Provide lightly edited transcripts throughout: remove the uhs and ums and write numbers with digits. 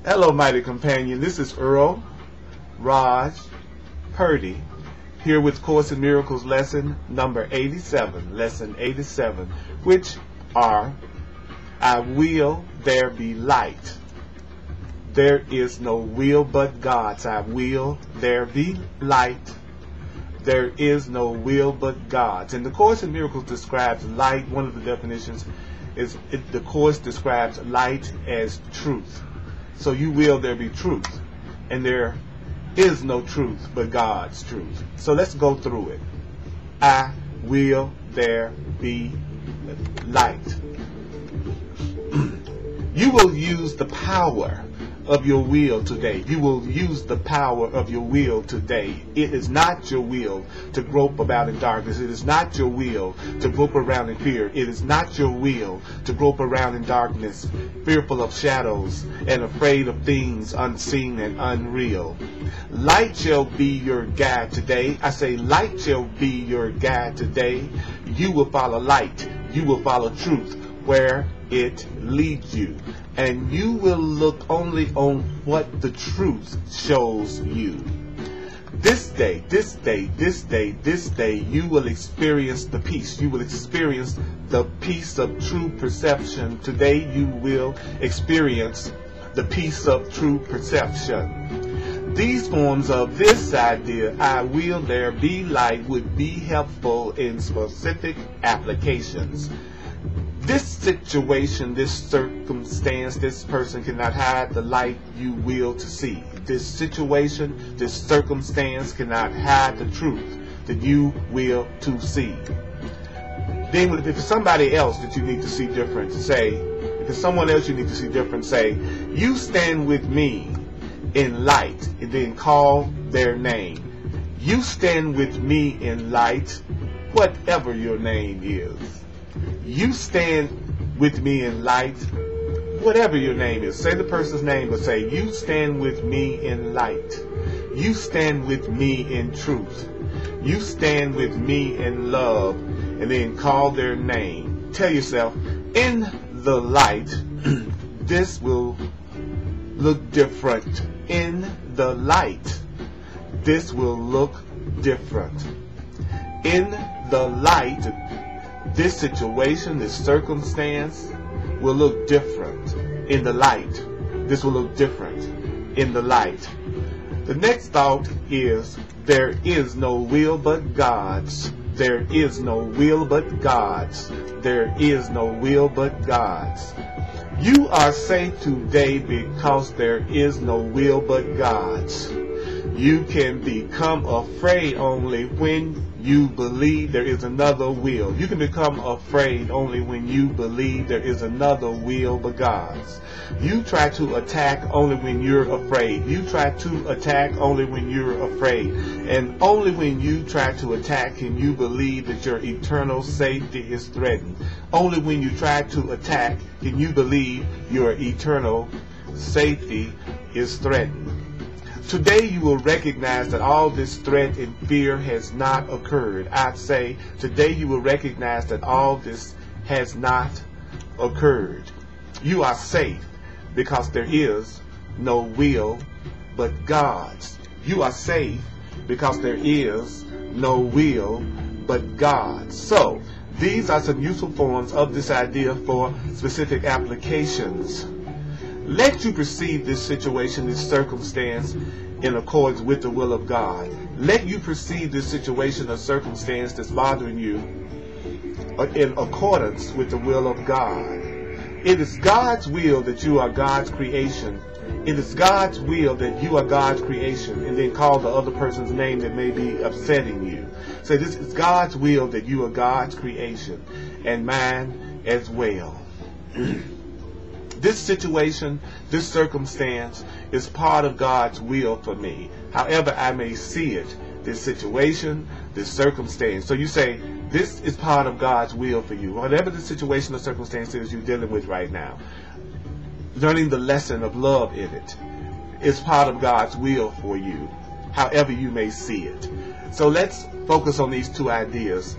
Hello, mighty companion. This is Earl Purdy here with Course in Miracles lesson number 87, lesson 87, which are, I will there be light. There is no will but God's. I will there be light. There is no will but God's. And the Course in Miracles describes light. One of the definitions is the Course describes light as truth. So you will there be truth. And there is no truth but God's truth. So let's go through it. I will there be light. You will use the power of your will today. You will use the power of your will today. It is not your will to grope about in darkness. It is not your will to grope around in fear. It is not your will to grope around in darkness, fearful of shadows and afraid of things unseen and unreal. Light shall be your guide today. I say light shall be your guide today. You will follow light. You will follow truth where it leads you. And you will look only on what the truth shows you. This day, you will experience the peace. You will experience the peace of true perception. Today you will experience the peace of true perception. These forms of this idea, I will there be light, would be helpful in specific applications. This situation, this circumstance, this person cannot hide the light you will to see. This situation, this circumstance cannot hide the truth that you will to see. Then if it's somebody else that you need to see different, say, if it's someone else you need to see different, say, you stand with me in light, and then call their name. You stand with me in light, whatever your name is. You stand with me in light, whatever your name is. Say the person's name, but say, you stand with me in light. You stand with me in truth. You stand with me in love. And then call their name. Tell yourself, in the light, this will look different. In the light, this will look different. In the light, this situation, this circumstance will look different in the light. This will look different in the light. The next thought is, there is no will but God's. There is no will but God's. There is no will but God's. You are safe today because there is no will but God's. You can become afraid only when you believe there is another will. You can become afraid only when you believe there is another will but God's. You try to attack only when you're afraid. You try to attack only when you're afraid. And only when you try to attack can you believe that your eternal safety is threatened. Only when you try to attack can you believe your eternal safety is threatened. Today you will recognize that all this threat and fear has not occurred. I'd say today you will recognize that all this has not occurred. You are safe because there is no will but God's. You are safe because there is no will but God's. So these are some useful forms of this idea for specific applications. Let you perceive this situation, this circumstance, in accordance with the will of God. Let you perceive this situation or circumstance that's bothering you in accordance with the will of God. It is God's will that you are God's creation. It is God's will that you are God's creation. And then call the other person's name that may be upsetting you. Say, this is God's will that you are God's creation, and mine as well. This situation, this circumstance is part of God's will for me. However I may see it, this situation, this circumstance. So you say, this is part of God's will for you. Whatever the situation or circumstance is you're dealing with right now, learning the lesson of love in it is part of God's will for you, however you may see it. So let's focus on these two ideas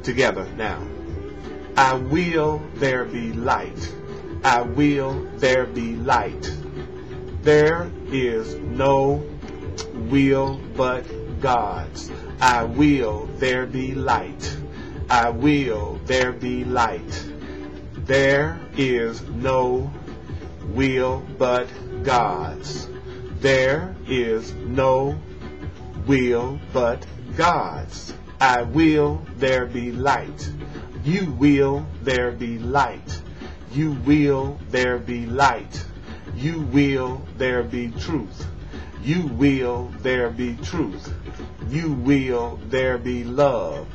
together now. I will there be light. I will there be light. There is no will but God's. I will there be light. I will there be light. There is no will but God's. There is no will but God's. I will there be light. You will there be light. You will there be light. You will there be truth. You will there be truth. You will there be love.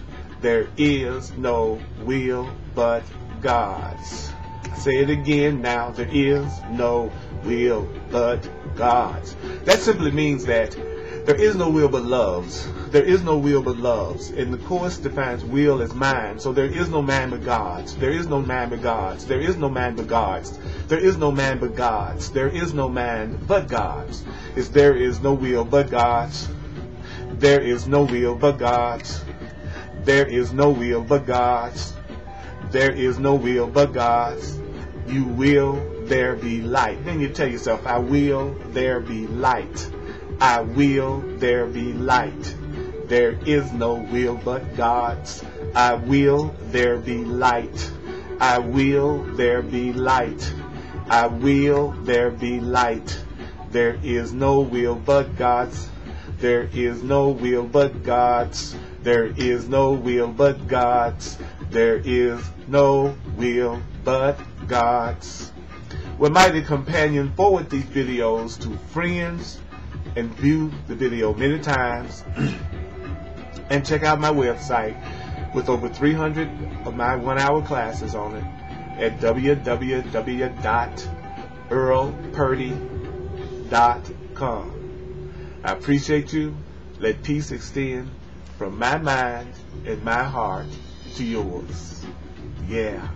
There is no will but God's. Say it again now. There is no will but God's. That simply means that there is no will but love's. There is no will but love's. And the course defines will as mind. So there is no man but God's. There is no man but God's. There is no man but God's. There is no man but God's. There is no man but God's. Is there is no will but God's. There is no will but God's. There is no will but God's. There is no will but God's. You will there be light. Then you tell yourself, I will there be light. I will there be light. There is no will but God's. I will there be light. I will there be light. I will there be light. There is no will but God's. There is no will but God's. There is no will but God's. There is no will but God's. Well, mighty companion, forward these videos to friends and view the video many times. And check out my website with over 300 of my 1-hour classes on it at www.earlpurdy.com. I appreciate you. Let peace extend from my mind and my heart to yours. Yeah.